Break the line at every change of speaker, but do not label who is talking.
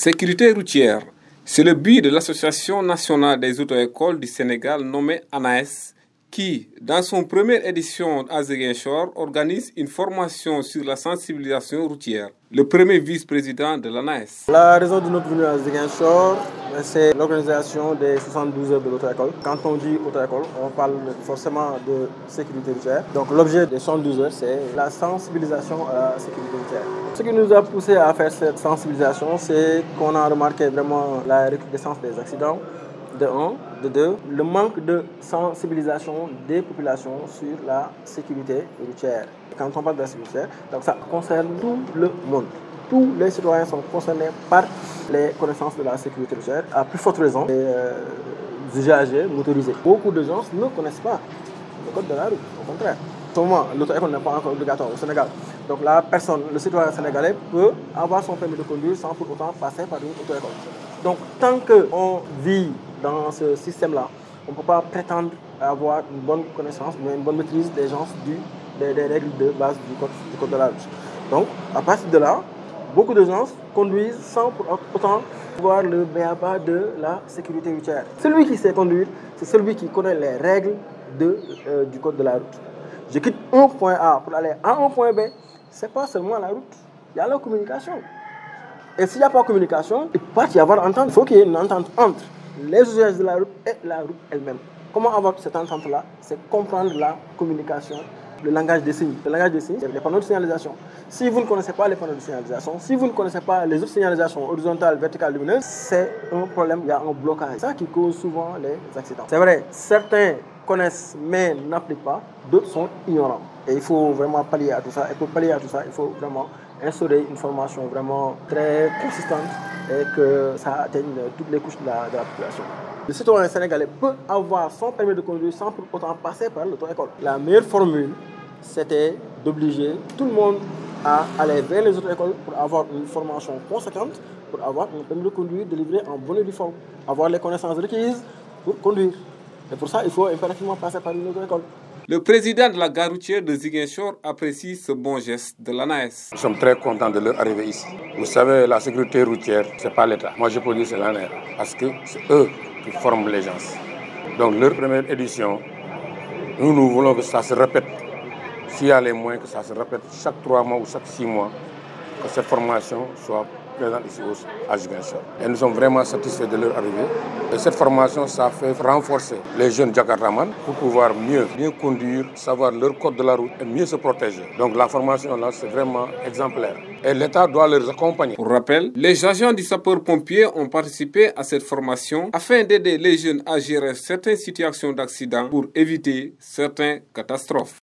Sécurité routière, c'est le but de l'Association nationale des auto-écoles du Sénégal nommée ANAES qui, dans son première édition à Ziguinchor, organise une formation sur la sensibilisation routière. Le premier vice-président de l'ANAES.
La raison de notre venue à Ziguinchor, c'est l'organisation des 72 heures de l'auto-école. Quand on dit auto-école, on parle forcément de sécurité routière. Donc l'objet des 72 heures, c'est la sensibilisation à la sécurité routière. Ce qui nous a poussé à faire cette sensibilisation, c'est qu'on a remarqué vraiment la recrudescence des accidents, de 1, de 2, le manque de sensibilisation des populations sur la sécurité routière. Quand on parle de la sécurité routière, donc ça concerne tout le monde. Tous les citoyens sont concernés par les connaissances de la sécurité routière, à plus forte raison les usagers motorisés. Beaucoup de gens ne connaissent pas le code de la route, au contraire. En ce moment, l'auto-école n'est pas encore obligatoire au Sénégal. Donc la personne, le citoyen sénégalais peut avoir son permis de conduire sans pour autant passer par une auto-école. Donc tant qu'on vit dans ce système-là, on ne peut pas prétendre avoir une bonne connaissance, une bonne maîtrise des règles de base du code de la route. Donc à partir de là, beaucoup de gens conduisent sans pour autant voir le b.a.-ba de la sécurité routière. Celui qui sait conduire, c'est celui qui connaît les règles du code de la route. Je quitte un point A pour aller à un point B, ce n'est pas seulement la route, il y a la communication. Et s'il n'y a pas de communication, il peut y avoir entente. Il faut qu'il y ait une entente entre les usagers de la route et la route elle-même. Comment avoir cette entente-là? C'est comprendre la communication, le langage des signes. Le langage des signes, c'est les panneaux de signalisation. Si vous ne connaissez pas les panneaux de signalisation, si vous ne connaissez pas les autres signalisations horizontales, verticales, lumineuses, c'est un problème, il y a un blocage. C'est ça qui cause souvent les accidents. C'est vrai, certains connaissent mais n'appliquent pas, d'autres sont ignorants. Et il faut vraiment pallier à tout ça. Et pour pallier à tout ça, il faut vraiment instaurer une formation vraiment très consistante et que ça atteigne toutes les couches de la population. Le citoyen sénégalais peut avoir son permis de conduire sans pour autant passer par l'auto-école. La meilleure formule, c'était d'obliger tout le monde à aller vers les auto-écoles pour avoir une formation conséquente, pour avoir un permis de conduire délivré en bonne et due forme, avoir les connaissances requises pour conduire. Et pour ça, il faut impérativement passer par une auto-école.
Le président de la gare routière de Ziguinchor apprécie ce bon geste de l'ANAES.
Nous sommes très contents de leur arrivée ici. Vous savez, la sécurité routière, ce n'est pas l'État. Moi, je peux dire que c'est l'ANAES, parce que c'est eux qui forment les gens. Donc, leur première édition, nous voulons que ça se répète. S'il y a les moyens, que ça se répète chaque 3 mois ou chaque 6 mois, que cette formation soit présente ici à Ziguinchor. Et nous sommes vraiment satisfaits de leur arrivée. Et cette formation, ça fait renforcer les jeunes Jakartaman pour pouvoir mieux conduire, savoir leur code de la route et mieux se protéger. Donc la formation là, c'est vraiment exemplaire. Et l'État doit les accompagner.
Pour rappel, les agents du sapeur-pompier ont participé à cette formation afin d'aider les jeunes à gérer certaines situations d'accident pour éviter certaines catastrophes.